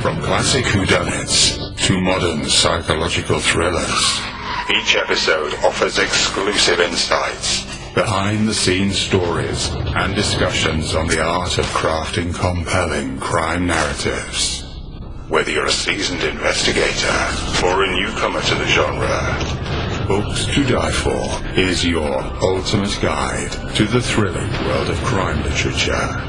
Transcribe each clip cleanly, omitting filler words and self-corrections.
From classic whodunits to modern psychological thrillers, each episode offers exclusive insights, behind-the-scenes stories, and discussions on the art of crafting compelling crime narratives. Whether you're a seasoned investigator or a newcomer to the genre, Books to Die For is your ultimate guide to the thrilling world of crime literature.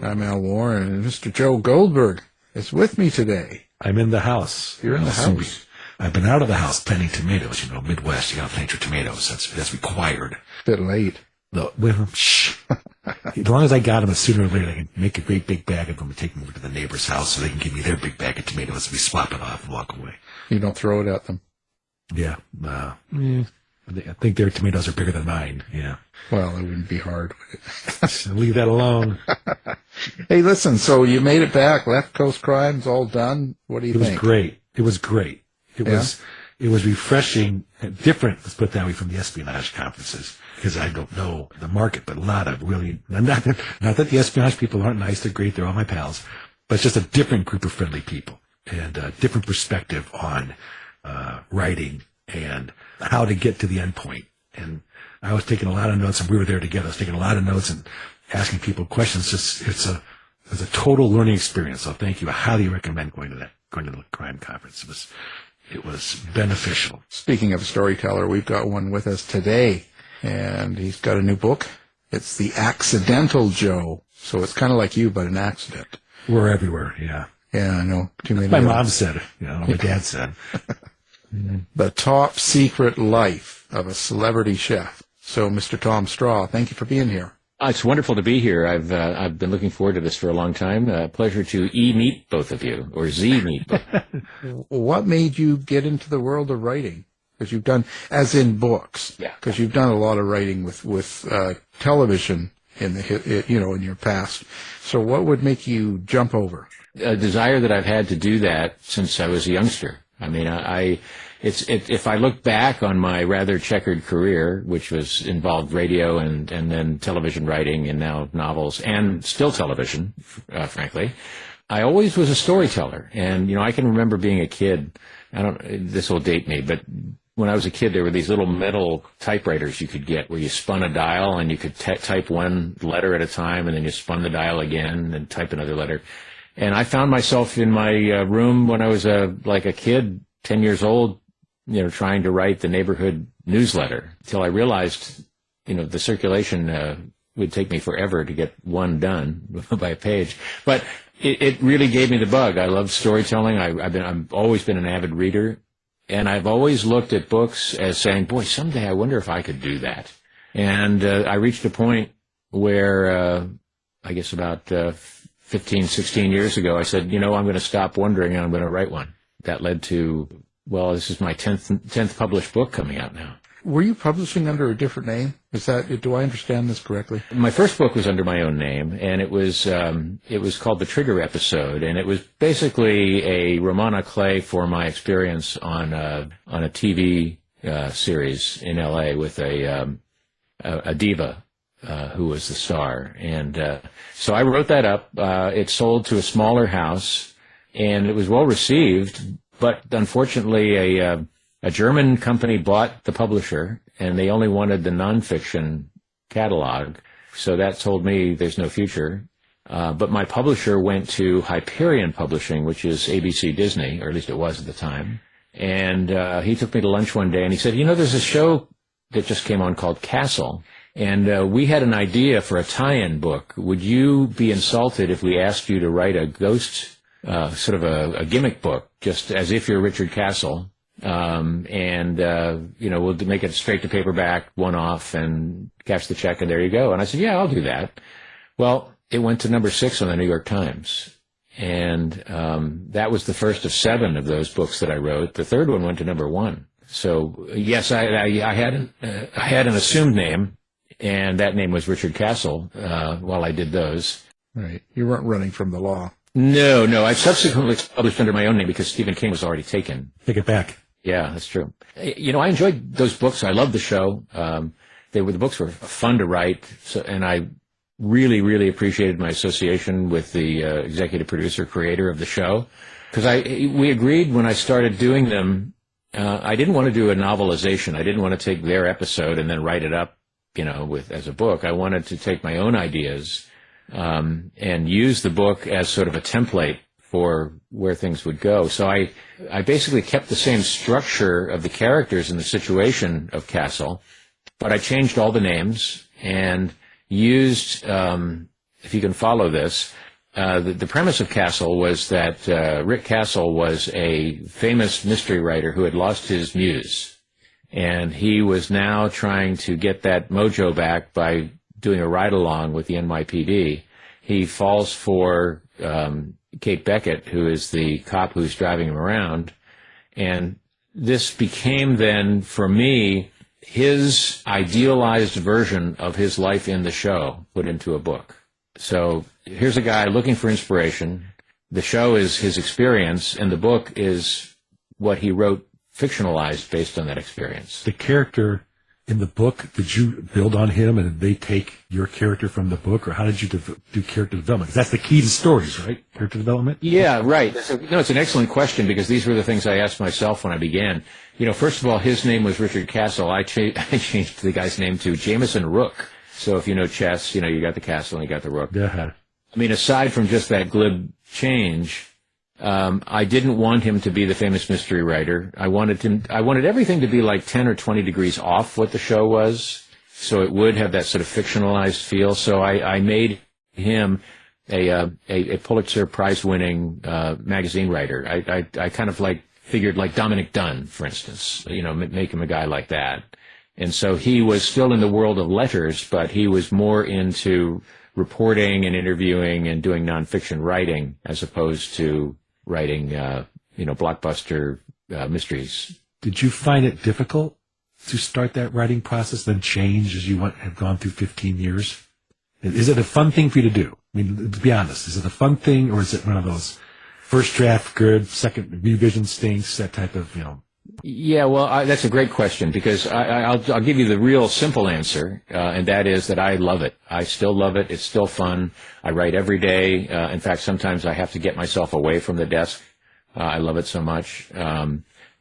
I'm Al Warren, and Mr. Joe Goldberg is with me today. I'm in the house. You're in the house. I've been out of the house planting tomatoes. You know, Midwest, you got to plant your tomatoes. That's required. Bit late. No, well, shh. As long as I got them, sooner or later I can make a great big bag of them and take them over to the neighbor's house so they can give me their big bag of tomatoes and we swap it off and walk away. You don't throw it at them? Yeah. I think their tomatoes are bigger than mine. Yeah. Well, it wouldn't be hard, would it? So leave that alone. Hey, listen, so you made it back. Left Coast Crime's all done. What do you think? It was great. It was refreshing, different, let's put it that way, from the espionage conferences. Because I don't know the market, but a lot of really, not that the espionage people aren't nice, they're great, they're all my pals, but it's just a different group of friendly people and a different perspective on writing and how to get to the end point. And I was taking a lot of notes, and we were there together. I was taking a lot of notes and asking people questions. It's a total learning experience. So thank you. I highly recommend going to the crime conference. It was beneficial. Speaking of a storyteller, we've got one with us today, and he's got a new book. It's The Accidental Joe. So it's kind of like you, but an accident. We're everywhere, yeah. Yeah, I know. Too many. My mom said it. My dad said. The Top Secret Life of a Celebrity Chef. So, Mr. Tom Straw, thank you for being here. It's wonderful to be here. I've been looking forward to this for a long time. Pleasure to meet both of you, or meet both. What made you get into the world of writing? Because you've done, as in books. Yeah. Because you've done a lot of writing with television in in your past. So, what would make you jump over? A desire that I've had to do that since I was a youngster. I mean, if I look back on my rather checkered career, which involved radio and then television writing and now novels and still television, frankly, I always was a storyteller. And, I can remember being a kid. This will date me, but when I was a kid, there were these little metal typewriters you could get where you spun a dial and you could type one letter at a time, and then you spun the dial again and type another letter. And I found myself in my room when I was like a kid, 10 years old, trying to write the neighborhood newsletter, until I realized, the circulation would take me forever to get one done by a page. But it really gave me the bug. I love storytelling. I've always been an avid reader, and I've always looked at books as saying, boy, someday I wonder if I could do that. And I reached a point where, I guess about 15, 16 years ago, I said, I'm going to stop wondering and I'm going to write one. That led to, this is my 10th published book coming out now. Were you publishing under a different name? Do I understand this correctly? My first book was under my own name, and it was called The Trigger Episode, and it was basically a roman à clef for my experience on a TV series in LA with a diva who was the star. And so I wrote that up. It sold to a smaller house, and it was well received, but unfortunately a German company bought the publisher, and they only wanted the nonfiction catalog. So that told me there's no future. But my publisher went to Hyperion Publishing, which is ABC Disney, or at least it was at the time. And he took me to lunch one day, and he said, there's a show that just came on called Castle, and we had an idea for a tie-in book. Would you be insulted if we asked you to write a ghost, sort of a gimmick book, just as if you're Richard Castle? We'll make it straight to paperback, one-off, and cash the check, and there you go. And I said, yeah, I'll do that. Well, it went to number 6 on the New York Times. And that was the first of 7 of those books that I wrote. The third one went to number 1. So, yes, I had an assumed name, and that name was Richard Castle while I did those. Right. You weren't running from the law. No. I subsequently published under my own name because Stephen King was already taken. Take it back. Yeah, that's true. I enjoyed those books. I loved the show. The books were fun to write, and I really, really appreciated my association with the executive producer, creator of the show, because we agreed when I started doing them. I didn't want to do a novelization. I didn't want to take their episode and then write it up, as a book. I wanted to take my own ideas and use the book as sort of a template for where things would go. So I basically kept the same structure of the characters and the situation of Castle, but I changed all the names and used, if you can follow this, the premise of Castle was that Rick Castle was a famous mystery writer who had lost his muse, and he was now trying to get that mojo back by doing a ride-along with the NYPD. He falls for Kate Beckett, who is the cop who's driving him around, and this became then, for me, his idealized version of his life in the show put into a book. So here's a guy looking for inspiration. The show is his experience, and the book is what he wrote fictionalized based on that experience. The character in the book, did you build on him and they take your character from the book, or how did you do character development? 'Cause that's the key to stories, right? Character development? Yeah, right. So, it's an excellent question, because these were the things I asked myself when I began. First of all, his name was Richard Castle. I changed the guy's name to Jameson Rook. So if you know chess, you got the castle and you got the rook. Yeah. I mean, aside from just that glib change, I didn't want him to be the famous mystery writer. I wanted everything to be like 10 or 20 degrees off what the show was, so it would have that sort of fictionalized feel. So I made him a Pulitzer Prize-winning magazine writer. I kind of figured like Dominic Dunn, for instance, make him a guy like that. And so he was still in the world of letters, but he was more into reporting and interviewing and doing nonfiction writing as opposed to writing, blockbuster mysteries. Did you find it difficult to start that writing process, then change as you have gone through 15 years? Is it a fun thing for you to do? I mean, to be honest, is it a fun thing, or is it one of those first draft good, second revision stinks, that type of, Yeah, well, that's a great question, because I'll give you the real simple answer, and that is that I love it. I still love it. It's still fun. I write every day. In fact, sometimes I have to get myself away from the desk. I love it so much.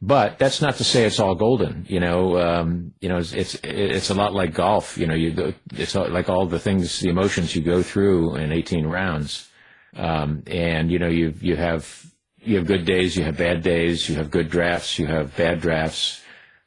But that's not to say it's all golden. It's a lot like golf. It's like all the things, the emotions you go through in 18 rounds. And you have good days, you have bad days, you have good drafts, you have bad drafts.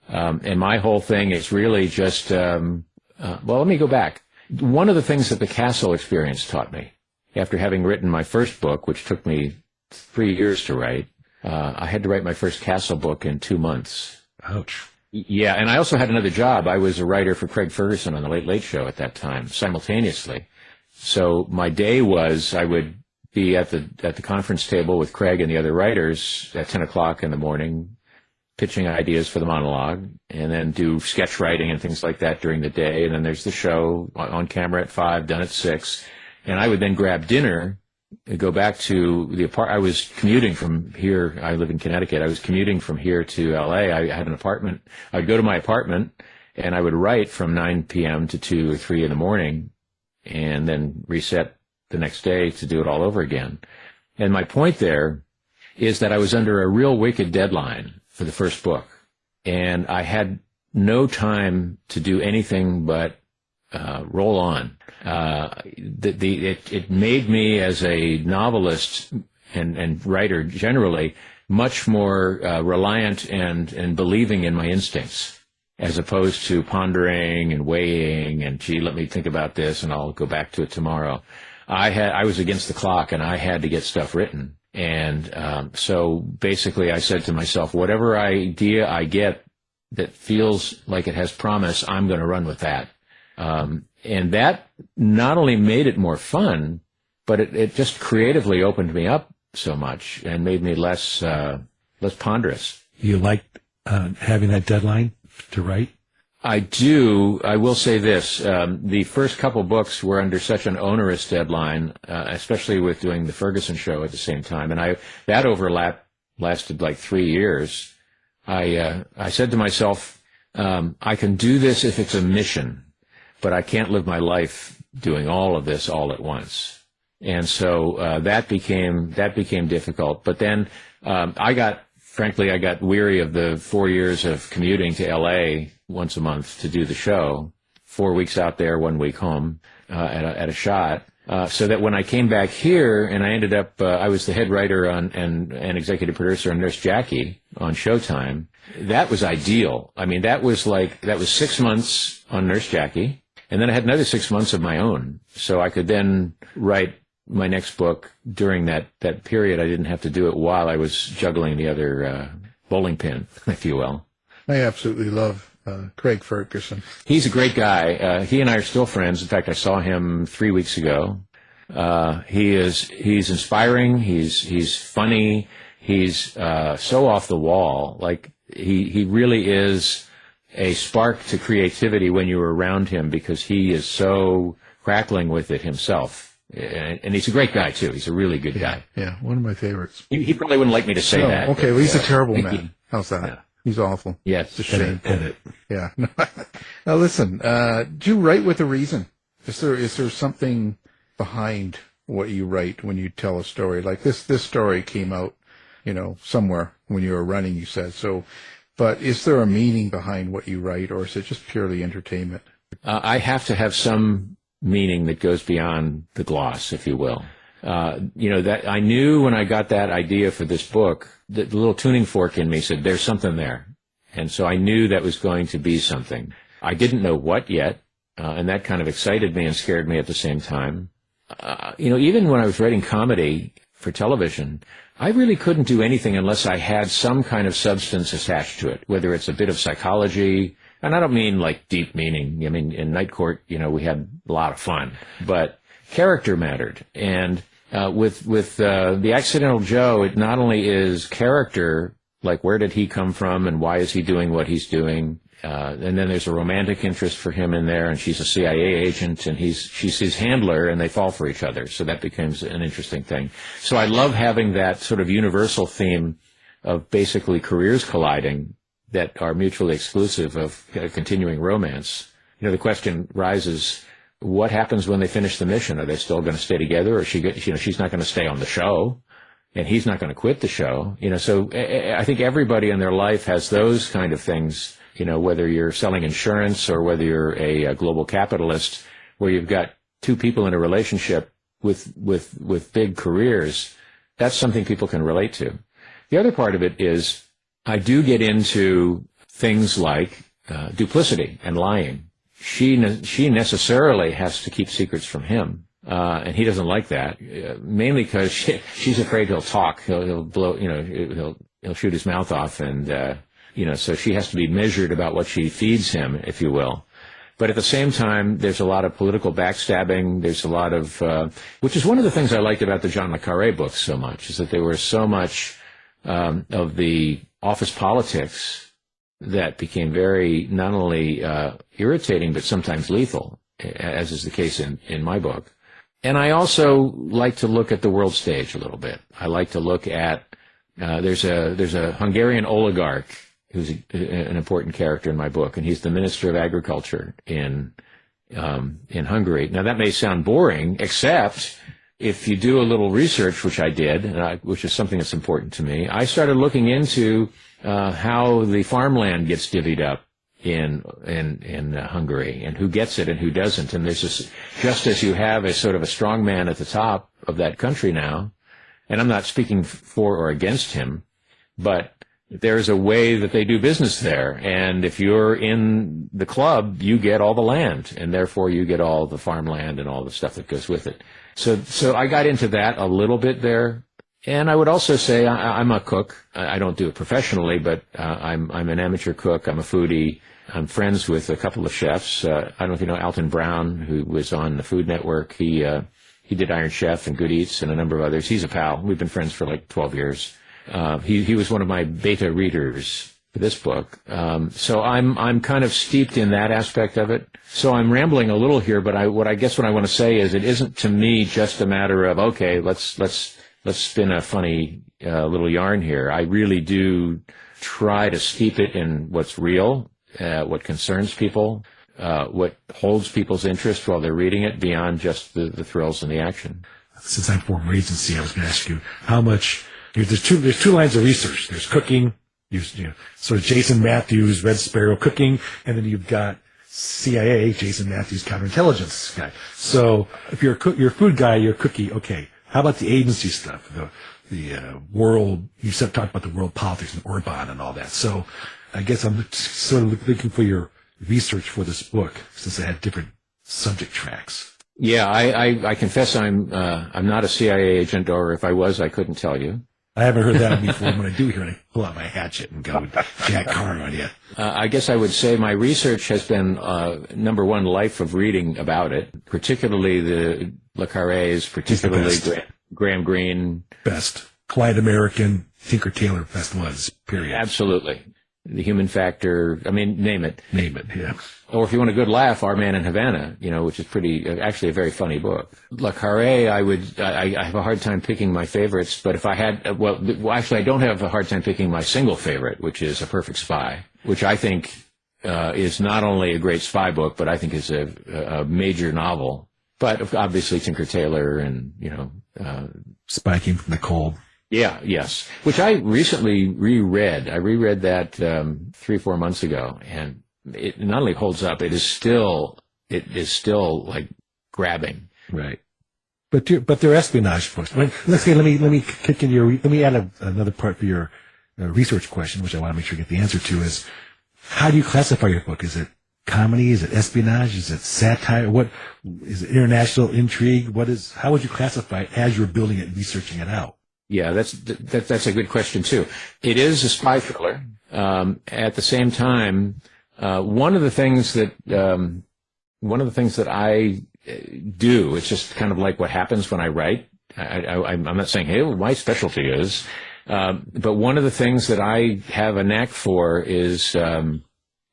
And my whole thing is really just, let me go back. One of the things that the Castle experience taught me, after having written my first book, which took me 3 years to write, I had to write my first Castle book in 2 months. Ouch. Yeah, and I also had another job. I was a writer for Craig Ferguson on The Late Late Show at that time, simultaneously. So my day was, I would be at the conference table with Craig and the other writers at 10 o'clock in the morning, pitching ideas for the monologue, and then do sketch writing and things like that during the day. And then there's the show on camera at 5, done at 6. And I would then grab dinner and go back to the apartment. I was commuting from here. I live in Connecticut. I was commuting from here to LA. I had an apartment. I would go to my apartment and I would write from 9 p.m. to 2 or 3 in the morning, and then reset the next day to do it all over again. And my point there is that I was under a real wicked deadline for the first book, and I had no time to do anything but roll on. It made me as a novelist and writer generally much more reliant and believing in my instincts, as opposed to pondering and weighing and, gee, let me think about this and I'll go back to it tomorrow. I was against the clock and I had to get stuff written. And so basically I said to myself, whatever idea I get that feels like it has promise, I'm going to run with that. And that not only made it more fun, but it just creatively opened me up so much and made me less ponderous. You liked having that deadline to write? I do. I will say this. The first couple books were under such an onerous deadline, especially with doing the Ferguson show at the same time. And that overlap lasted like 3 years. I said to myself, I can do this if it's a mission, but I can't live my life doing all of this all at once. And so that became difficult. But then I got weary of the 4 years of commuting to L.A. once a month to do the show, 4 weeks out there, 1 week home at a shot. So that when I came back here and I ended up, I was the head writer and executive producer on Nurse Jackie on Showtime. That was ideal. I mean, that was 6 months on Nurse Jackie. And then I had another 6 months of my own. So I could then write my next book during that period. I didn't have to do it while I was juggling the other bowling pin, if you will. I absolutely love Craig Ferguson. He's a great guy. He and I are still friends. In fact, I saw him 3 weeks ago. He's inspiring. He's funny. He's so off the wall. Like he really is a spark to creativity when you're around him, because he is so crackling with it himself. And he's a great guy too. He's a really good guy. Yeah, one of my favorites. He probably wouldn't like me to say that. Okay, well, he's a terrible man. How's that? Yeah. He's awful. Yes. It's a shame. Edit. Yeah. Now listen, do you write with a reason? Is there something behind what you write when you tell a story? Like this story came out, somewhere when you were running, you said. So, but is there a meaning behind what you write, or is it just purely entertainment? I have to have some meaning that goes beyond the gloss, if you will. That I knew when I got that idea for this book, that the little tuning fork in me said, there's something there. And so I knew that was going to be something. I didn't know what yet, and that kind of excited me and scared me at the same time. Even when I was writing comedy for television, I really couldn't do anything unless I had some kind of substance attached to it, whether it's a bit of psychology. And I don't mean like deep meaning. I mean, in Night Court, we had a lot of fun, but character mattered. And with The Accidental Joe, it not only is character, like where did he come from and why is he doing what he's doing? And then there's a romantic interest for him in there, and she's a CIA agent, and she's his handler, and they fall for each other. So that becomes an interesting thing. So I love having that sort of universal theme of basically careers colliding that are mutually exclusive of continuing romance. The question rises, what happens when they finish the mission? Are they still going to stay together, or she's not going to stay on the show, and he's not going to quit the show? So I think everybody in their life has those kind of things. Whether you're selling insurance or whether you're a global capitalist, where you've got two people in a relationship with big careers, that's something people can relate to. The other part of it is I do get into things like duplicity and lying. She necessarily has to keep secrets from him, and he doesn't like that, mainly because she's afraid he'll talk, he'll blow, he'll shoot his mouth off, and so she has to be measured about what she feeds him, if you will. But at the same time, there's a lot of political backstabbing. There's a lot of, which is one of the things I liked about the John le Carré books so much, is that there was so much of the office politics that became very not only irritating but sometimes lethal, as is the case in my book. And I also like to look at the world stage a little bit. I like to look at there's a Hungarian oligarch who's an important character in my book, and he's the Minister of Agriculture in Hungary. Now that may sound boring, except if you do a little research, which I did, which is something that's important to me. I started looking into how the farmland gets divvied up in Hungary, and who gets it and who doesn't. And there's this, just as you have a sort of a strong man at the top of that country now, and I'm not speaking for or against him, but there's a way that they do business there. And if you're in the club, you get all the land, and therefore you get all the farmland and all the stuff that goes with it. So I got into that a little bit there. And I would also say I'm a cook. I don't do it professionally, but I'm an amateur cook. I'm a foodie. I'm friends with a couple of chefs. I don't know if you know Alton Brown, who was on the Food Network. He did Iron Chef and Good Eats and a number of others. He's a pal. We've been friends for like 12 years. He was one of my beta readers for this book. So I'm kind of steeped in that aspect of it. So I'm rambling a little here, but what I want to say is it isn't to me just a matter of, okay, let's spin a funny little yarn here. I really do try to steep it in what's real, what concerns people. what holds people's interest while they're reading it beyond just the thrills and the action. Since I'm former agency, I was going to ask you how much. There's two lines of research. There's cooking, sort of Jason Matthews, Red Sparrow cooking, and then you've got CIA, Jason Matthews, counterintelligence guy. So if you're a food guy, you're a cookie. Okay, how about the agency stuff? The world. You talked about the world politics and Orban and all that. So I guess I'm sort of looking for your research for this book, since it had different subject tracks. Yeah, I confess I'm not a CIA agent, or if I was, I couldn't tell you. I haven't heard that before. When I do hear it, I pull out my hatchet and go Jack Carr on you. I guess I would say my research has been, number one, life of reading about it, particularly the Le Carrés, particularly Graham Greene. Best. Quiet American, Tinker Tailor, best was, period. Absolutely. The Human Factor, I mean, name it. Name it, yeah. Or if you want a good laugh, Our Man in Havana, which is actually a very funny book. Le Carré, I have a hard time picking my favorites, but if I had, actually I don't have a hard time picking my single favorite, which is A Perfect Spy, which I think is not only a great spy book, but I think is a major novel. But obviously Tinker Tailor and, Spy Came from the Cold. Yeah, yes. Which I recently reread. I reread that 3-4 months ago, and it not only holds up, it is still like grabbing. Right. But they're espionage books. Let me add another part for your research question, which I want to make sure you get the answer to, is how do you classify your book? Is it comedy? Is it espionage? Is it satire? What is it? International intrigue? How would you classify it as you're building it and researching it out? Yeah, that's a good question too. It is a spy thriller. At the same time, one of the things that I do, it's just kind of like what happens when I write. I'm not saying, hey, my specialty is, but one of the things that I have a knack for is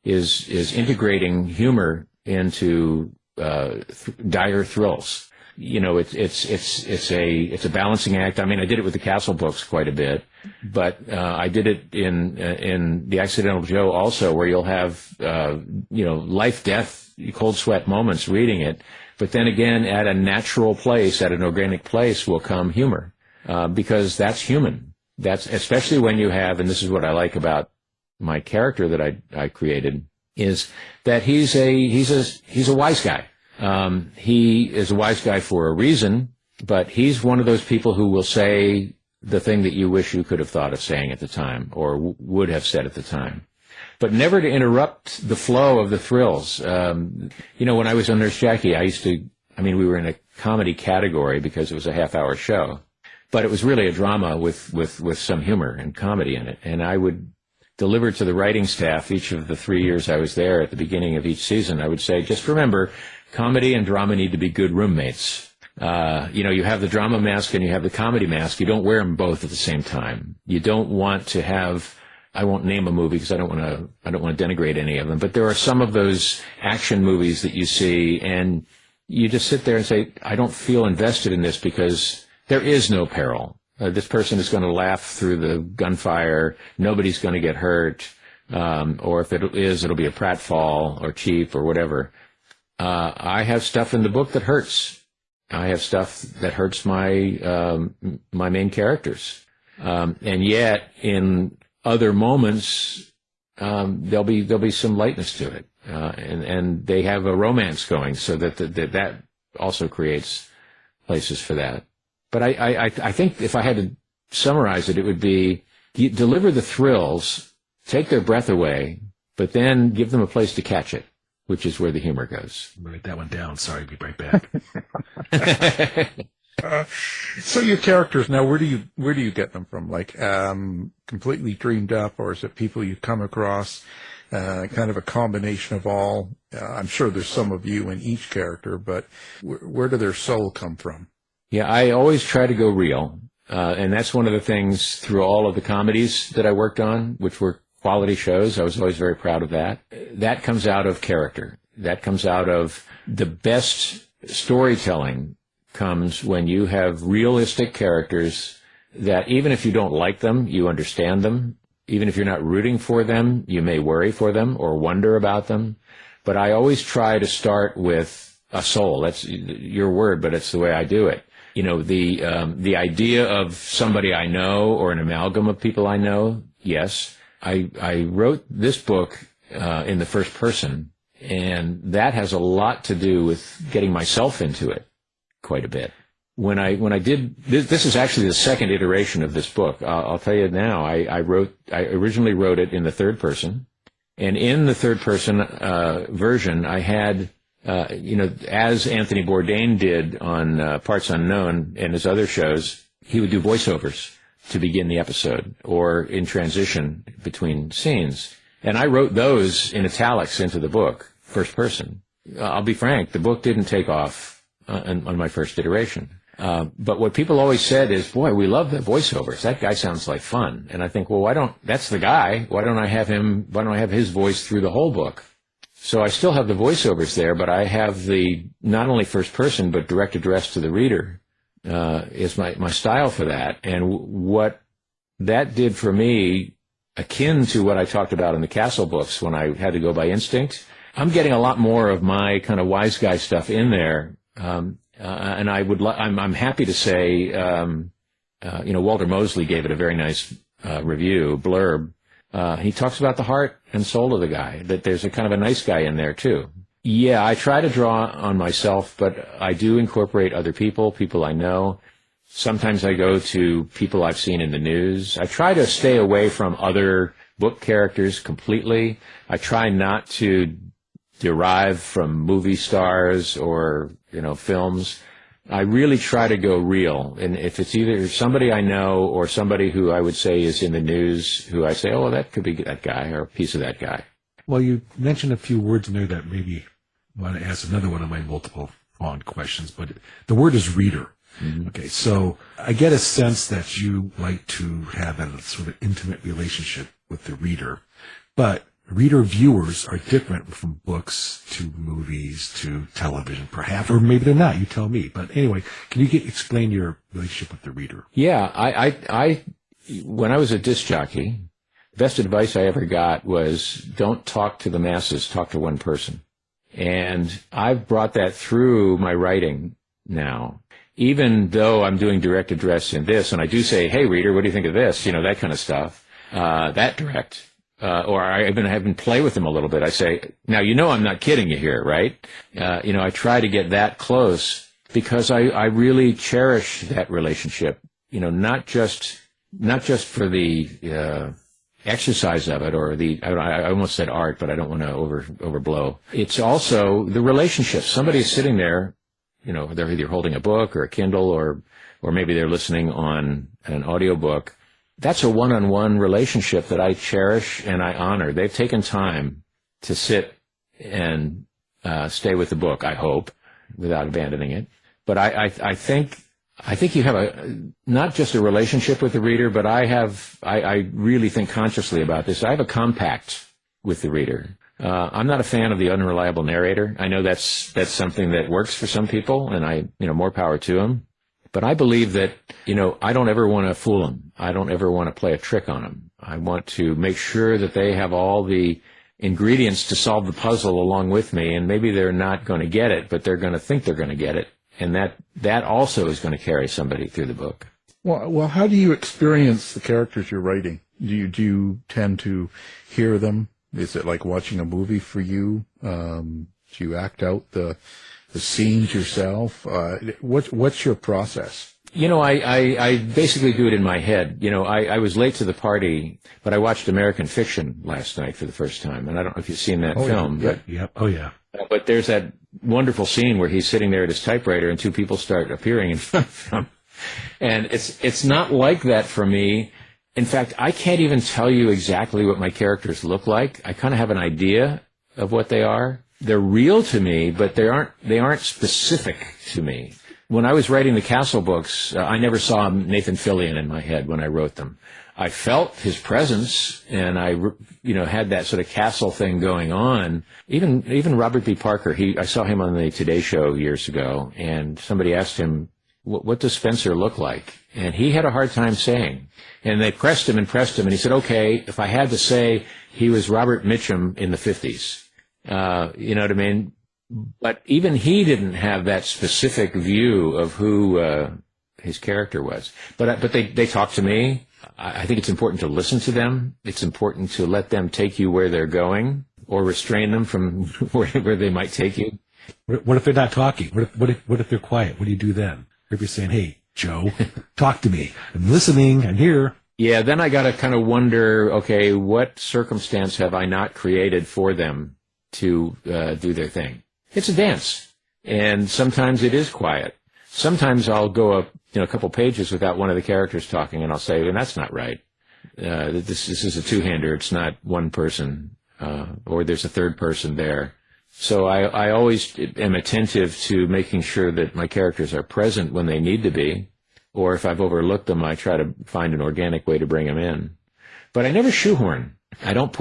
integrating humor into dire thrills. It's a balancing act. I mean, I did it with the Castle books quite a bit, but I did it in The Accidental Joe also, where you'll have life, death, cold sweat moments reading it, but then again, at a natural place, at an organic place, will come humor, because that's human. That's especially when you have, and this is what I like about my character that I created, is that he's a wise guy. He is a wise guy for a reason, but he's one of those people who will say the thing that you wish you could have thought of saying at the time, or would have said at the time, but never to interrupt the flow of the thrills. When I was on Nurse Jackie, we were in a comedy category because it was a half-hour show, but it was really a drama with some humor and comedy in it. And I would deliver to the writing staff each of the 3 years I was there at the beginning of each season. I would say, just remember, comedy and drama need to be good roommates. You have the drama mask and you have the comedy mask. You don't wear them both at the same time. You don't want to have, I won't name a movie because I don't want to denigrate any of them, but there are some of those action movies that you see and you just sit there and say, I don't feel invested in this because there is no peril. This person is going to laugh through the gunfire. Nobody's going to get hurt. Or if it is, it'll be a pratfall or cheap or whatever. I have stuff in the book that hurts. I have stuff that hurts my main characters, and yet in other moments there'll be some lightness to it, and they have a romance going, so that also creates places for that. But I think if I had to summarize it, it would be deliver the thrills, take their breath away, but then give them a place to catch it, which is where the humor goes. Write that one down. Sorry, be right back. So your characters now, where do you get them from? Like, completely dreamed up, or is it people you come across? Kind of a combination of all. I'm sure there's some of you in each character, but where do their soul come from? Yeah, I always try to go real, and that's one of the things through all of the comedies that I worked on, which were quality shows. I was always very proud of that. That comes out of character. That comes out of the best storytelling comes when you have realistic characters that even if you don't like them, you understand them. Even if you're not rooting for them, you may worry for them or wonder about them. But I always try to start with a soul. That's your word, but it's the way I do it. You know, the idea of somebody I know or an amalgam of people I know, yes. I wrote this book in the first person, and that has a lot to do with getting myself into it quite a bit. When I did this is actually the second iteration of this book. I'll tell you now. I originally wrote it in the third person, and in the third person version, I had as Anthony Bourdain did on Parts Unknown and his other shows, he would do voiceovers to begin the episode or in transition between scenes. And I wrote those in italics into the book, first person. I'll be frank, the book didn't take off on my first iteration. But what people always said is, boy, we love the voiceovers. That guy sounds like fun. And I think, well, that's the guy. Why don't I have his voice through the whole book? So I still have the voiceovers there, but I have the not only first person, but direct address to the reader is my style for that. And what that did for me, akin to what I talked about in the Castle books when I had to go by instinct, I'm getting a lot more of my kind of wise guy stuff in there. And I'm happy to say, Walter Mosley gave it a very nice blurb. He talks about the heart and soul of the guy, that there's a kind of a nice guy in there too. Yeah, I try to draw on myself, but I do incorporate other people I know. Sometimes I go to people I've seen in the news. I try to stay away from other book characters completely. I try not to derive from movie stars or, films. I really try to go real. And if it's either somebody I know or somebody who I would say is in the news, who I say, oh, well, that could be that guy or a piece of that guy. Well, you mentioned a few words in there that maybe I want to ask another one of my multiple pronged questions, but the word is reader. Mm-hmm. Okay, so I get a sense that you like to have a sort of intimate relationship with the reader, but reader viewers are different from books to movies to television, perhaps, or maybe they're not. You tell me. But anyway, can you explain your relationship with the reader? Yeah, I when I was a disc jockey, the best advice I ever got was don't talk to the masses, talk to one person. And I've brought that through my writing now. Even though I'm doing direct address in this, and I do say, hey, reader, what do you think of this? That kind of stuff, that direct. Or I even play with them a little bit. I say, now, I'm not kidding you here, right? I try to get that close because I really cherish that relationship, not just for the exercise of it or I almost said art, but I don't want to overblow. It's also the relationship. Somebody's sitting there, they're either holding a book or a Kindle or maybe they're listening on an audiobook. That's a one-on-one relationship that I cherish and I honor. They've taken time to sit and stay with the book, I hope, without abandoning it. But I think you have not just a relationship with the reader, but I really think consciously about this. I have a compact with the reader. I'm not a fan of the unreliable narrator. I know that's something that works for some people, and more power to them. But I believe that, I don't ever want to fool them. I don't ever want to play a trick on them. I want to make sure that they have all the ingredients to solve the puzzle along with me, and maybe they're not going to get it, but they're going to think they're going to get it. And that also is going to carry somebody through the book. Well, how do you experience the characters you're writing? Do you tend to hear them? Is it like watching a movie for you? Do you act out the scenes yourself? What's your process? I basically do it in my head. I was late to the party, but I watched American Fiction last night for the first time, and I don't know if you've seen that film. Yeah. Oh, yeah. But there's that wonderful scene where he's sitting there at his typewriter and two people start appearing in front of him. And it's not like that for me. In fact, I can't even tell you exactly what my characters look like. I kind of have an idea of what they are. They're real to me, but they aren't specific to me. When I was writing the Castle books, I never saw Nathan Fillion in my head when I wrote them. I felt his presence, and I had that sort of Castle thing going on. Even Robert B. Parker, I saw him on the Today Show years ago, and somebody asked him, what does Spencer look like? And he had a hard time saying. And they pressed him, and he said, okay, if I had to say, he was Robert Mitchum in the 50s. You know what I mean? But even he didn't have that specific view of who his character was. But they talk to me. I think it's important to listen to them. It's important to let them take you where they're going, or restrain them from where they might take you. What if they're not talking? What if they're quiet? What do you do then? If you're saying, "Hey, Joe, talk to me. I'm listening. I'm here." Yeah, then I got to kind of wonder, okay, what circumstance have I not created for them to do their thing? It's a dance, and sometimes it is quiet. Sometimes I'll go a couple pages without one of the characters talking, and I'll say, well, that's not right. This is a two-hander. It's not one person, or there's a third person there. So I always am attentive to making sure that my characters are present when they need to be, or if I've overlooked them, I try to find an organic way to bring them in. But I never shoehorn. I don't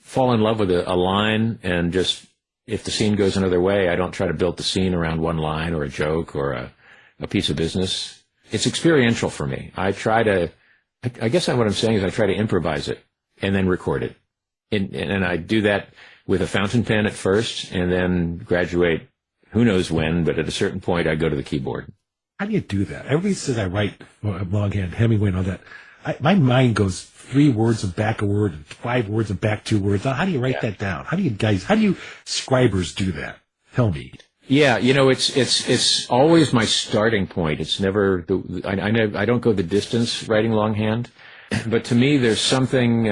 fall in love with a line and just, if the scene goes another way, I don't try to build the scene around one line or a joke or a piece of business. It's experiential for me. I guess what I'm saying is I try to improvise it and then record it. And I do that with a fountain pen at first, and then graduate who knows when, but at a certain point I go to the keyboard. How do you do that? Everybody says I write longhand, Hemingway and all that. My mind goes 3 words and back a word, and 5 words and back 2 words. How do you write that down? How do you scribers do that? Tell me. Yeah, it's always my starting point. It's never I don't go the distance writing longhand, but to me there's something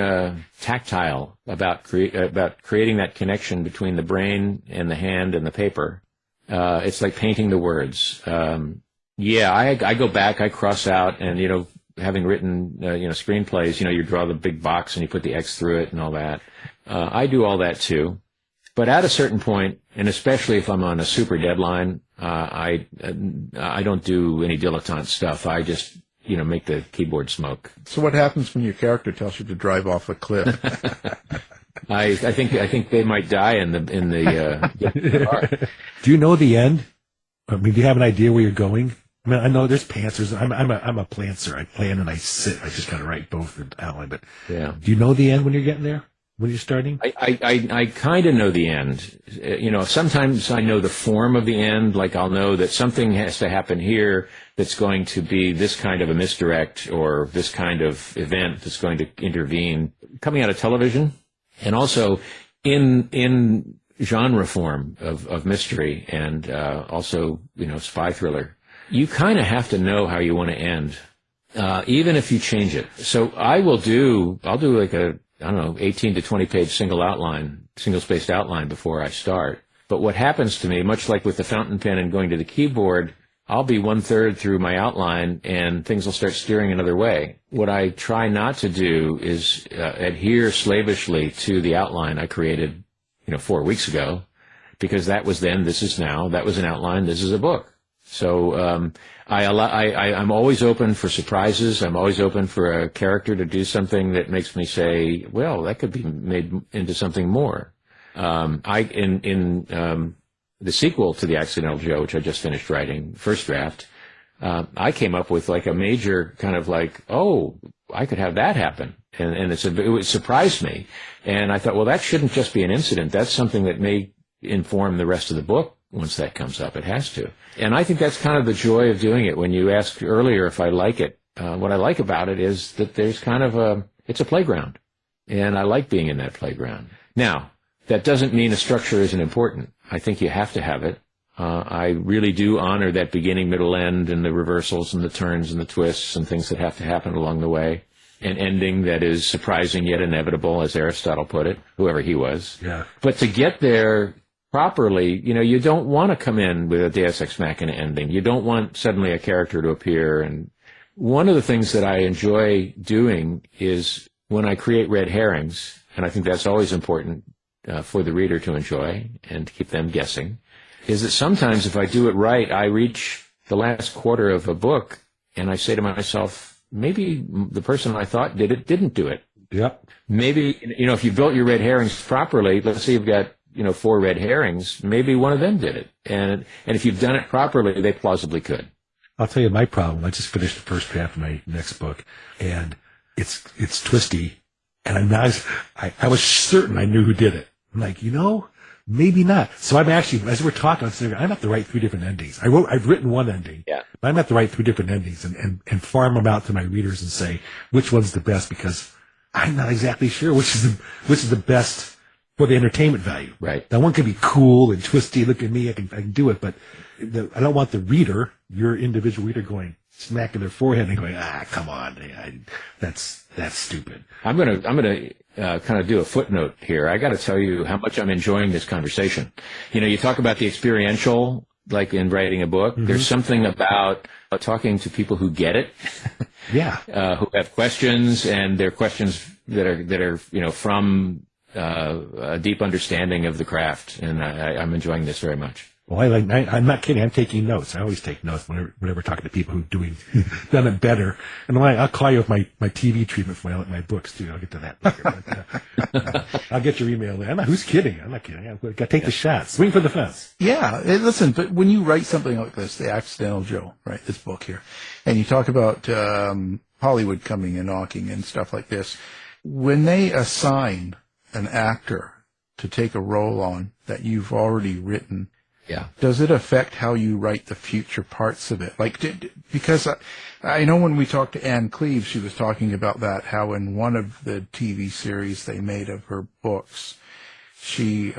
tactile about creating that connection between the brain and the hand and the paper. It's like painting the words. I go back, I cross out, and having written screenplays, you draw the big box and you put the X through it and all that. I do all that too. But at a certain point, and especially if I'm on a super deadline, I don't do any dilettante stuff. I just, make the keyboard smoke. So what happens when your character tells you to drive off a cliff? I think they might die in the car. Do you know the end? I mean, do you have an idea where you're going? I mean, I know there's pantsers. I'm a plantser. I plan and I sit. I just kind of write both in outline. But yeah, do you know the end when you're getting there? When you're starting? I kind of know the end. Sometimes I know the form of the end. Like I'll know that something has to happen here that's going to be this kind of a misdirect or this kind of event that's going to intervene. Coming out of television, and also in genre form of mystery and also spy thriller, you kind of have to know how you want to end, even if you change it. So I'll do like 18 to 20 page single spaced outline before I start. But what happens to me, much like with the fountain pen and going to the keyboard, I'll be 1/3 through my outline and things will start steering another way. What I try not to do is adhere slavishly to the outline I created 4 weeks ago, because that was then, this is now, that was an outline, this is a book. So I'm always open for surprises. I'm always open for a character to do something that makes me say, well, that could be made into something more. In the sequel to The Accidental Joe, which I just finished writing, first draft, I came up with like a major kind of like, oh, I could have that happen. And it surprised me. And I thought, well, that shouldn't just be an incident. That's something that may inform the rest of the book once that comes up. It has to. And I think that's kind of the joy of doing it. When you asked earlier if I like it, what I like about it is that there's kind of it's a playground. And I like being in that playground. Now, that doesn't mean a structure isn't important. I think you have to have it. I really do honor that beginning, middle, end, and the reversals and the turns and the twists and things that have to happen along the way. An ending that is surprising yet inevitable, as Aristotle put it, whoever he was. Yeah. But to get there properly, you don't want to come in with a Deus Ex Machina ending. You don't want suddenly a character to appear. And one of the things that I enjoy doing is when I create red herrings, and I think that's always important for the reader to enjoy and to keep them guessing, is that sometimes if I do it right, I reach the last quarter of a book and I say to myself, maybe the person I thought did it didn't do it. Yep. Maybe, if you built your red herrings properly, let's say you've got 4 red herrings, maybe one of them did it. And if you've done it properly, they plausibly could. I'll tell you my problem. I just finished the first draft of my next book, and it's twisty. And I was certain I knew who did it. I'm like, maybe not. So I'm actually, as we're talking, I'm saying, I'm have to write 3 different endings. I've written one ending. Yeah. But I'm have to write 3 different endings and farm them out to my readers and say which one's the best, because I'm not exactly sure which is the best for the entertainment value. Right. That one can be cool and twisty. Look at me, I can do it, but I don't want the reader, your individual reader, going smacking their forehead and going, come on, that's stupid. I'm gonna kind of do a footnote here. I got to tell you how much I'm enjoying this conversation. You talk about the experiential, like in writing a book. Mm-hmm. There's something about talking to people who get it. Yeah. Who have questions, and they're questions that are from a deep understanding of the craft, and I'm enjoying this very much. Well, I'm not kidding. I'm taking notes. I always take notes whenever talking to people who've done it better. And I'll call you with my TV treatment for my books too. I'll get to that later. But, I'll get your email there. Who's kidding? I'm not kidding. I've got to take the shot. Swing for the fence. Yeah. Listen, but when you write something like this, The Accidental Joe, right, this book here, and you talk about Hollywood coming and knocking and stuff like this, when they assign an actor to take a role on that you've already written, yeah, does it affect how you write the future parts of it? Because I know when we talked to Anne Cleave, she was talking about that, how in one of the TV series they made of her books, she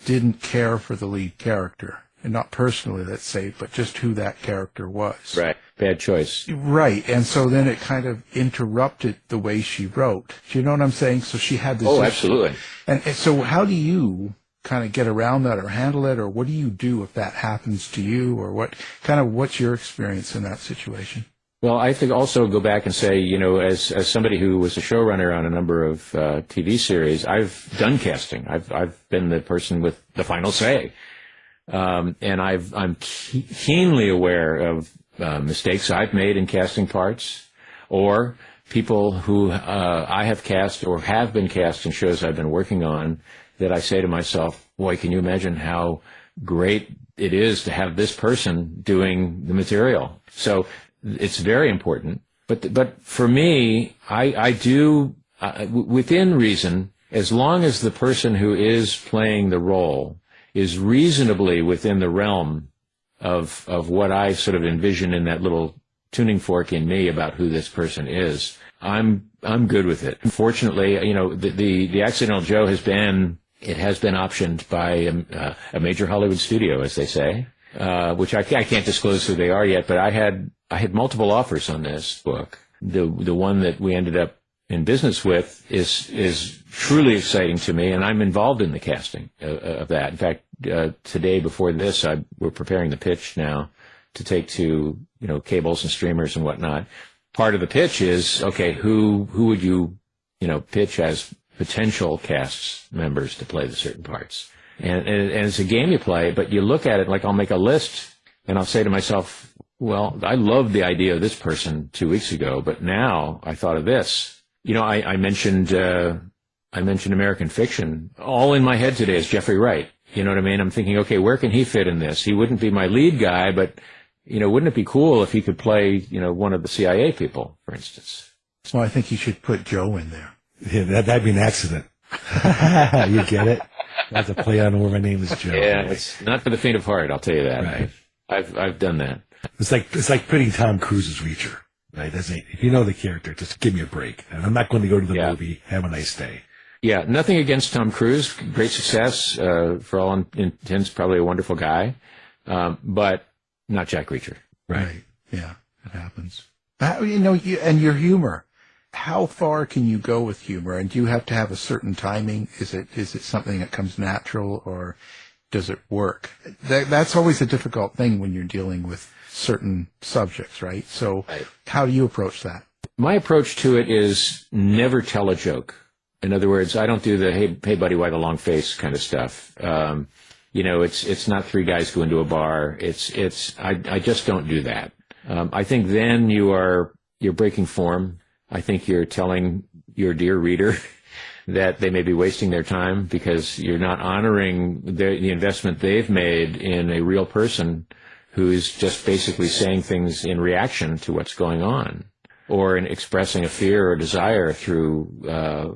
didn't care for the lead character. And not personally, let's say, but just who that character was. Right. Bad choice. Right. And so then it kind of interrupted the way she wrote. Do you know what I'm saying? So she had this. Oh, absolutely. And so how do you kind of get around that or handle it, or what do you do if that happens to you, or what's your experience in that situation? Well, I think also go back and say, as somebody who was a showrunner on a number of TV series, I've done casting. I've been the person with the final say. And I'm keenly aware of mistakes I've made in casting parts, or people who I have cast or have been cast in shows I've been working on, that I say to myself, boy, can you imagine how great it is to have this person doing the material? So it's very important. But for me, I do, within reason, as long as the person who is playing the role is reasonably within the realm of what I sort of envision in that little tuning fork in me about who this person is, I'm good with it. Unfortunately, the Accidental Joe has been optioned by a major Hollywood studio, as they say, which I can't disclose who they are yet, but I had multiple offers on this book. The one that we ended up in business with is truly exciting to me, and I'm involved in the casting of that. In fact, today before this, we're preparing the pitch now to take to cables and streamers and whatnot. Part of the pitch is, okay, who would you pitch as potential cast members to play the certain parts, and it's a game you play, but you look at it like I'll make a list and I'll say to myself, well, I loved the idea of this person 2 weeks ago, but now I thought of this. I mentioned American Fiction. All in my head today is Jeffrey Wright. You know what I mean? I'm thinking, okay, where can he fit in this? He wouldn't be my lead guy, but, wouldn't it be cool if he could play, one of the CIA people, for instance? Well, I think you should put Joe in there. Yeah, that'd be an accident. You get it? That's a play on where my name is Joe. Yeah, it's not for the faint of heart, I'll tell you that. Right. I've done that. It's like putting Tom Cruise's Reacher. Right? If you know the character, just give me a break. And I'm not going to go to the movie. Have a nice day. Yeah, nothing against Tom Cruise. Great success. For all intents, probably a wonderful guy. But not Jack Reacher. Right. Yeah, it happens. And your humor. How far can you go with humor? And do you have to have a certain timing? Is it something that comes natural, or does it work? That's always a difficult thing when you're dealing with certain subjects, right? So How do you approach that? My approach to it is never tell a joke. In other words, I don't do the, hey buddy, why the long face kind of stuff. It's not 3 guys go into a bar. I just don't do that. I think then you're breaking form. I think you're telling your dear reader that they may be wasting their time because you're not honoring the investment they've made in a real person who's just basically saying things in reaction to what's going on, or in expressing a fear or desire through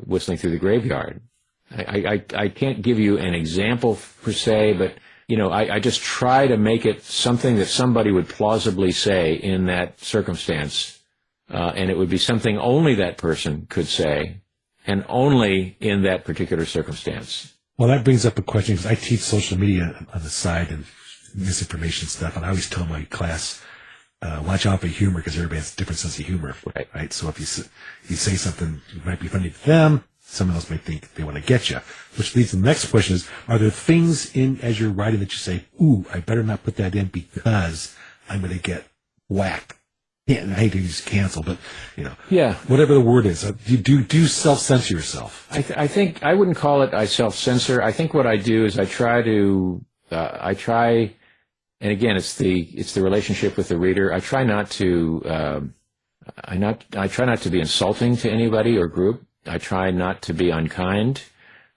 whistling through the graveyard. I can't give you an example per se, but I just try to make it something that somebody would plausibly say in that circumstance, and it would be something only that person could say, and only in that particular circumstance. Well, that brings up a question, because I teach social media on the side and misinformation stuff, and I always tell my class, watch out for humor, because everybody has a different sense of humor. Right? So if you say something that might be funny to them, someone else might think they want to get you. Which leads to the next question is, are there things as you're writing that you say, ooh, I better not put that in because I'm going to get whacked? Yeah, I hate to use cancel, but, whatever the word is, do you self-censor yourself? I think I wouldn't call it I self-censor. I think what I do is I try, and again, it's the relationship with the reader. I try not to, I try not to be insulting to anybody or group. I try not to be unkind.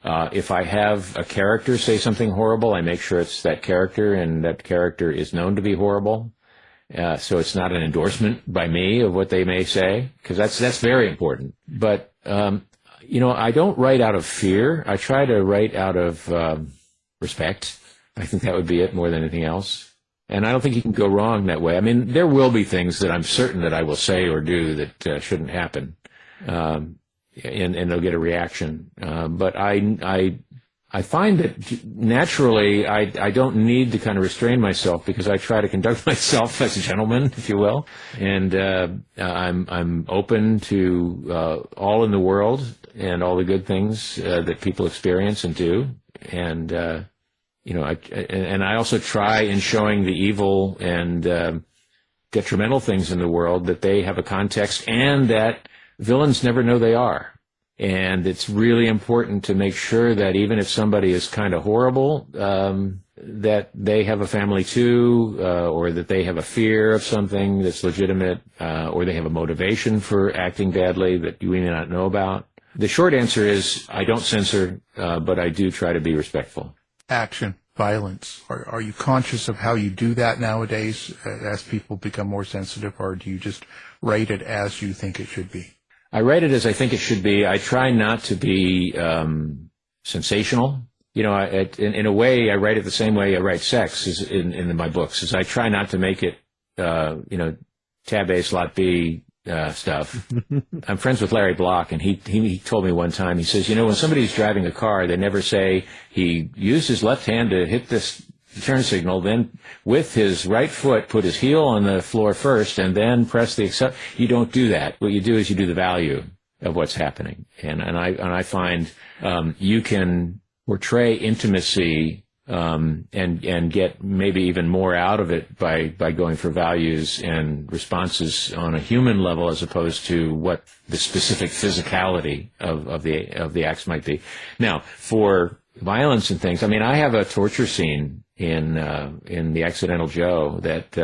If I have a character say something horrible, I make sure it's that character, and that character is known to be horrible. So it's not an endorsement by me of what they may say, because that's very important. But, I don't write out of fear. I try to write out of respect. I think that would be it more than anything else. And I don't think you can go wrong that way. I mean, there will be things that I'm certain that I will say or do that shouldn't happen. And they'll get a reaction. But I find that naturally I don't need to kind of restrain myself, because I try to conduct myself as a gentleman, if you will. And I'm open to all in the world and all the good things that people experience and do. And I also try in showing the evil and detrimental things in the world that they have a context, and that villains never know they are. And it's really important to make sure that even if somebody is kind of horrible, that they have a family too, or that they have a fear of something that's legitimate, or they have a motivation for acting badly that we may not know about. The short answer is I don't censor, but I do try to be respectful. Action, violence. Are you conscious of how you do that nowadays as people become more sensitive, or do you just write it as you think it should be? I write it as I think it should be. I try not to be sensational. In a way, I write it the same way I write sex in my books. Is I try not to make it, tab A, slot B stuff. I'm friends with Larry Block, and he told me one time, he says, when somebody's driving a car, they never say he used his left hand to hit this turn signal, then with his right foot put his heel on the floor first, and then press the accept. You don't do that. What you do is you do the value of what's happening, and I find you can portray intimacy and get maybe even more out of it by going for values and responses on a human level, as opposed to what the specific physicality of the acts might be. Now, for violence and things, I have a torture scene in The Accidental Joe that,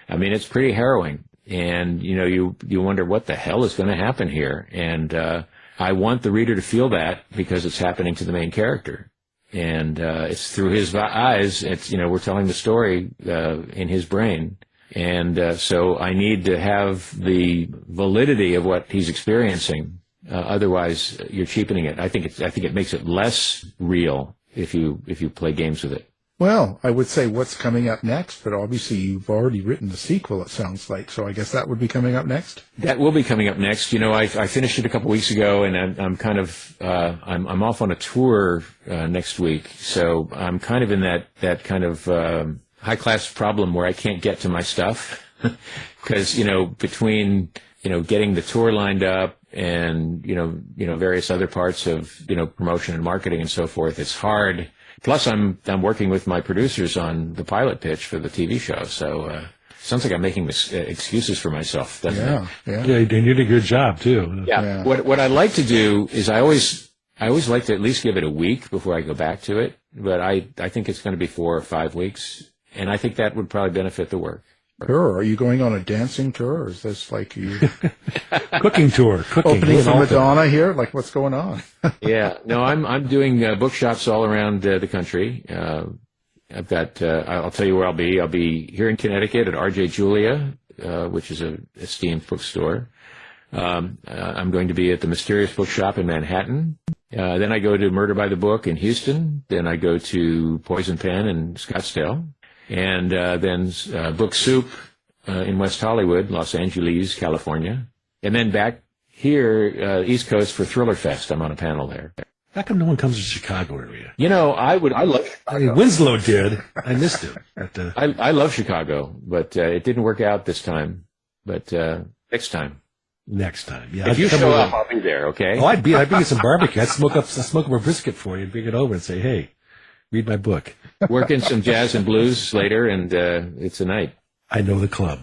it's pretty harrowing. And, you wonder what the hell is going to happen here. And, I want the reader to feel that, because it's happening to the main character. And, it's through his eyes. It's, we're telling the story, in his brain. And, so I need to have the validity of what he's experiencing. Otherwise you're cheapening it. I think it makes it less real if you play games with it. Well, I would say what's coming up next, but obviously you've already written the sequel, it sounds like, so I guess that would be coming up next? That will be coming up next. I finished it a couple weeks ago, and I'm kind of, I'm off on a tour next week, so I'm kind of in that kind of high-class problem where I can't get to my stuff, because, between, getting the tour lined up and, various other parts of, promotion and marketing and so forth, it's hard. Plus, I'm working with my producers on the pilot pitch for the TV show, so sounds like I'm making excuses for myself, doesn't it? Yeah, you did a good job too. Yeah. What I like to do is I always like to at least give it a week before I go back to it, but I think it's going to be 4 or 5 weeks, and I think that would probably benefit the work. Sure. Are you going on a dancing tour, or is this like you cooking tour? Opening for Madonna here? Like, what's going on? Yeah. No, I'm doing bookshops all around the country. I've got. I'll tell you where I'll be. I'll be here in Connecticut at R.J. Julia, which is a esteemed bookstore. I'm going to be at the Mysterious Bookshop in Manhattan, Then I go to Murder by the Book in Houston. Then I go to Poison Pen in Scottsdale. And then Book Soup in West Hollywood, Los Angeles, California. And then back here, East Coast for Thriller Fest. I'm on a panel there. How come no one comes to the Chicago area? I love Chicago. I mean, Winslow did. I missed him. I love Chicago, but it didn't work out this time. But next time. Next time. Yeah. If you show up, I'll be there, okay? Oh, I'd bring you some barbecue. I'd smoke up a brisket for you and bring it over and say, hey, read my book. Working some jazz and blues later, and it's a night. I know the club.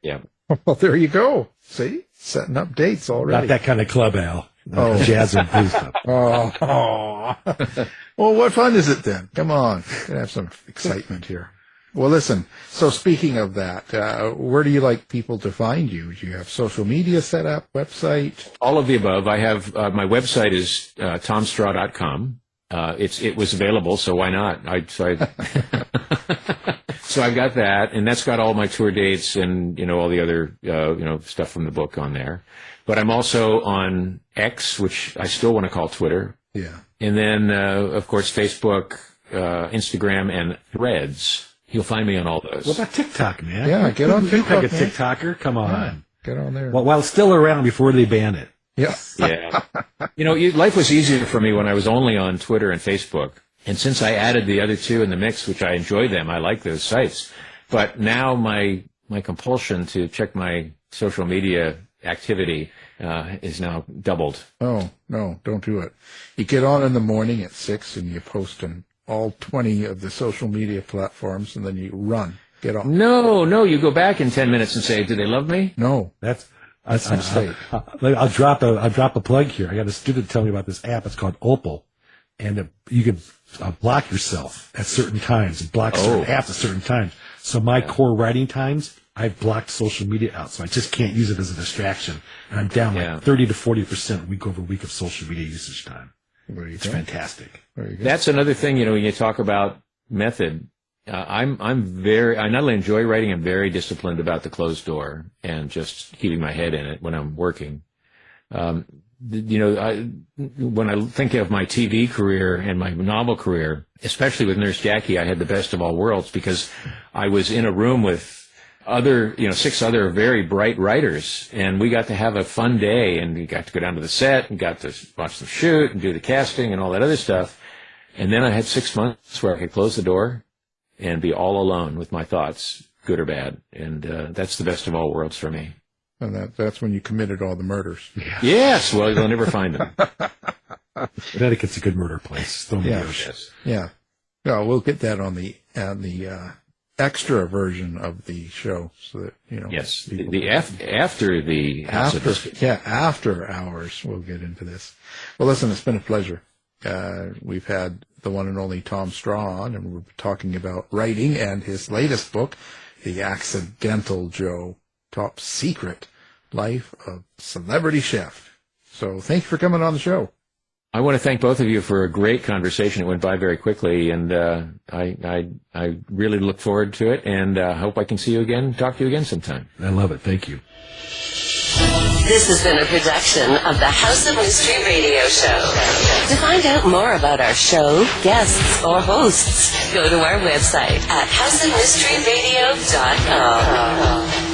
Yeah. Well, there you go. See? Setting up dates already. Not that kind of club, Al. Jazz and blues club. Oh. Well, what fun is it then? Come on. Gonna have some excitement here. Well, listen. So speaking of that, where do you like people to find you? Do you have social media set up, website? All of the above. I have, my website is tomstraw.com. It was available, so why not? So I've got that, and that's got all my tour dates and, all the other, stuff from the book on there. But I'm also on X, which I still want to call Twitter. Yeah. And then, of course, Facebook, Instagram, and Threads. You'll find me on all those. What about TikTok, man? Yeah, get on TikTok, Like a TikToker? Come on. Yeah, get on there. While it's still around before they ban it. Yeah. Yeah. Life was easier for me when I was only on Twitter and Facebook. And since I added the other two in the mix, which I enjoy them, I like those sites. But now my compulsion to check my social media activity is now doubled. Oh, no, don't do it. You get on in the morning at 6 and you post on all 20 of the social media platforms, and then you run. Get on. No, you go back in 10 minutes and say, do they love me? No. That's a mistake. I'll drop a plug here. I got a student tell me about this app. It's called Opal. And you can block yourself at certain times and block certain apps at certain times. So my core writing times, I've blocked social media out. So I just can't use it as a distraction. And I'm down like 30 to 40% week over week of social media usage time. It's fantastic. That's another thing, when you talk about method, I not only enjoy writing, I'm very disciplined about the closed door and just keeping my head in it when I'm working. When I think of my TV career and my novel career, especially with Nurse Jackie, I had the best of all worlds because I was in a room with other, 6 other very bright writers, and we got to have a fun day, and we got to go down to the set and got to watch them shoot and do the casting and all that other stuff. And then I had 6 months where I could close the door and be all alone with my thoughts, good or bad. And that's the best of all worlds for me. And that's when you committed all the murders. Yeah. Yes, well, you'll never find them. Connecticut's a good murder place. Yes. Yeah. No, we'll get that on the extra version of the show, so that Yes, after the after hours, we'll get into this. Well, listen, it's been a pleasure. We've had the one and only Tom Straw on, and we're talking about writing and his latest book, The Accidental Joe: Top Secret Life of Celebrity Chef. So thank you for coming on the show. I want to thank both of you for a great conversation. It went by very quickly, and I really look forward to it, and hope I can see you again, talk to you again sometime. I love it. Thank you. This has been a production of the House of Mystery Radio Show. To find out more about our show, guests, or hosts, go to our website at houseofmysteryradio.com.